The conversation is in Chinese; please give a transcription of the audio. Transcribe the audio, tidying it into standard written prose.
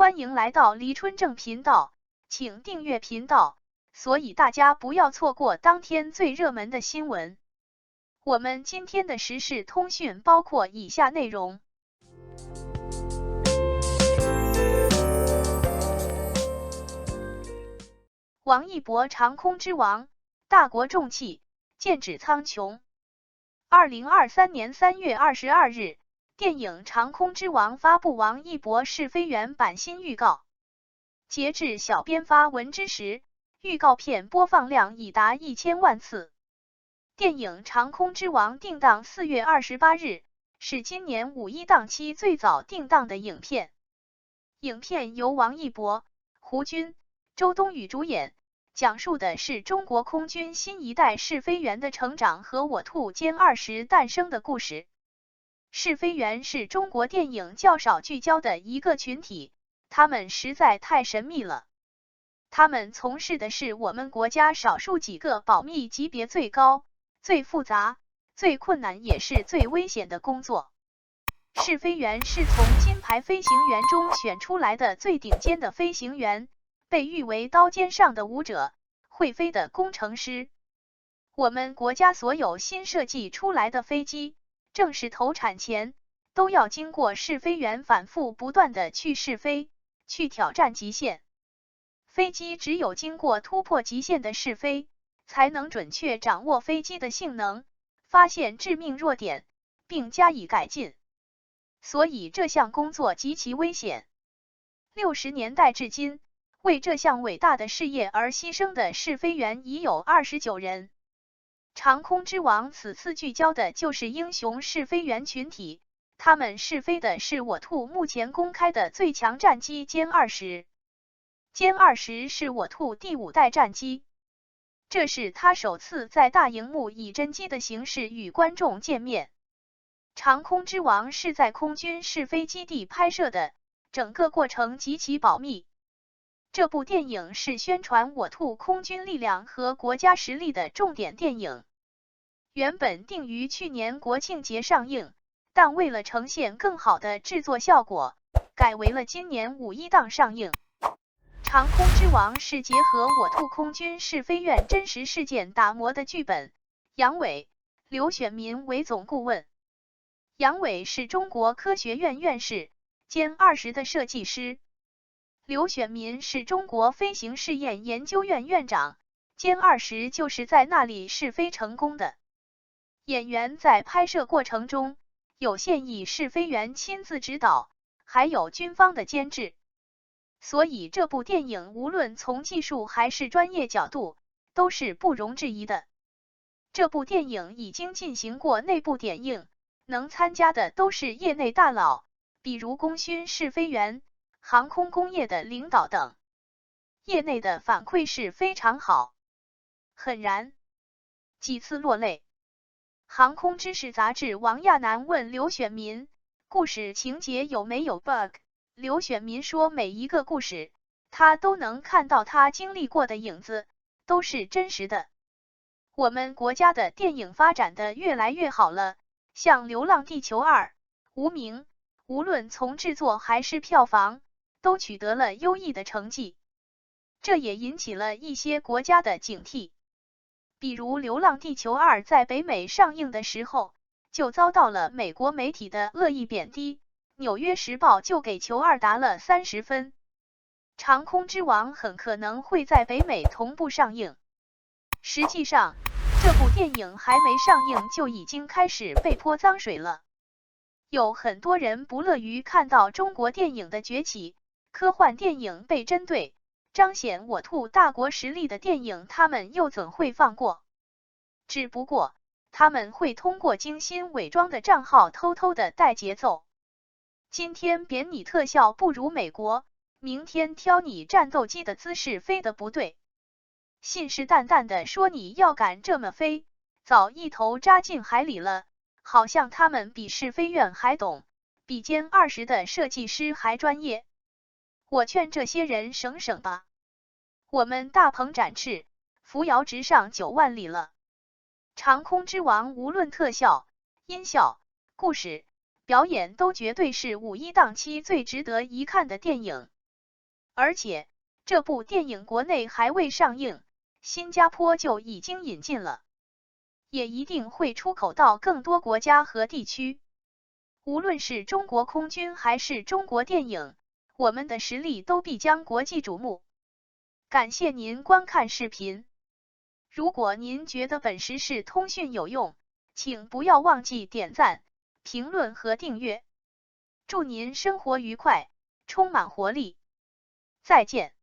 欢迎来到黎春正频道，请订阅频道，所以大家不要错过当天最热门的新闻。我们今天的时事通讯包括以下内容：王一博长空之王，大国重器，剑指苍穹。2023年3月22日，电影《长空之王》发布王一博试飞员版新预告。截至小编发文之时，预告片播放量已达1000万次。电影《长空之王》定档4月28日，是今年五一档期最早定档的影片。影片由王一博、胡军、周冬雨主演，讲述的是中国空军新一代试飞员的成长和我兔歼20诞生的故事。试飞员是中国电影较少聚焦的一个群体，他们实在太神秘了。他们从事的是我们国家少数几个保密级别最高、最复杂、最困难也是最危险的工作。试飞员是从金牌飞行员中选出来的最顶尖的飞行员，被誉为刀尖上的舞者，会飞的工程师。我们国家所有新设计出来的飞机，正式投产前，都要经过试飞员反复不断的去试飞，去挑战极限。飞机只有经过突破极限的试飞，才能准确掌握飞机的性能，发现致命弱点，并加以改进。所以这项工作极其危险。60年代至今，为这项伟大的事业而牺牲的试飞员已有29人。长空之王此次聚焦的就是英雄试飞员群体，他们试飞的是我兔目前公开的最强战机歼20。歼20是我兔第5代战机，这是他首次在大荧幕以真机的形式与观众见面。长空之王是在空军试飞基地拍摄的，整个过程极其保密。这部电影是宣传我兔空军力量和国家实力的重点电影。原本定于去年国庆节上映，但为了呈现更好的制作效果，改为了今年五一档上映。长空之王是结合我兔空军试飞院真实事件打磨的剧本，杨伟、刘选民为总顾问。杨伟是中国科学院院士，歼20的设计师。刘选民是中国飞行试验研究院院长，歼20就是在那里试飞成功的。演员在拍摄过程中，有现役试飞员亲自指导，还有军方的监制。所以这部电影无论从技术还是专业角度，都是不容置疑的。这部电影已经进行过内部点映，能参加的都是业内大佬，比如功勋试飞员、航空工业的领导等。业内的反馈是非常好，很燃，几次落泪。航空知识杂志王亚楠问刘选民，故事情节有没有 bug？ 刘选民说每一个故事，他都能看到他经历过的影子，都是真实的。我们国家的电影发展的越来越好了，像《流浪地球2》、《无名》，无论从制作还是票房，都取得了优异的成绩。这也引起了一些国家的警惕。比如《流浪地球2》在北美上映的时候，就遭到了美国媒体的恶意贬低，纽约时报就给球2打了30分。长空之王很可能会在北美同步上映。实际上，这部电影还没上映就已经开始被泼脏水了。有很多人不乐于看到中国电影的崛起，科幻电影被针对，彰显我兔大国实力的电影他们又怎会放过？只不过，他们会通过精心伪装的账号偷偷的带节奏。今天贬你特效不如美国，明天挑你战斗机的姿势飞得不对。信誓旦旦的说你要敢这么飞，早一头扎进海里了，好像他们比试飞院还懂，比歼20的设计师还专业。我劝这些人省省吧。我们大鹏展翅，扶摇直上9万里了。长空之王无论特效、音效、故事、表演都绝对是五一档期最值得一看的电影。而且这部电影国内还未上映，新加坡就已经引进了，也一定会出口到更多国家和地区。无论是中国空军还是中国电影，我们的实力都必将国际瞩目。感谢您观看视频。如果您觉得本时事通讯有用，请不要忘记点赞、评论和订阅。祝您生活愉快，充满活力。再见。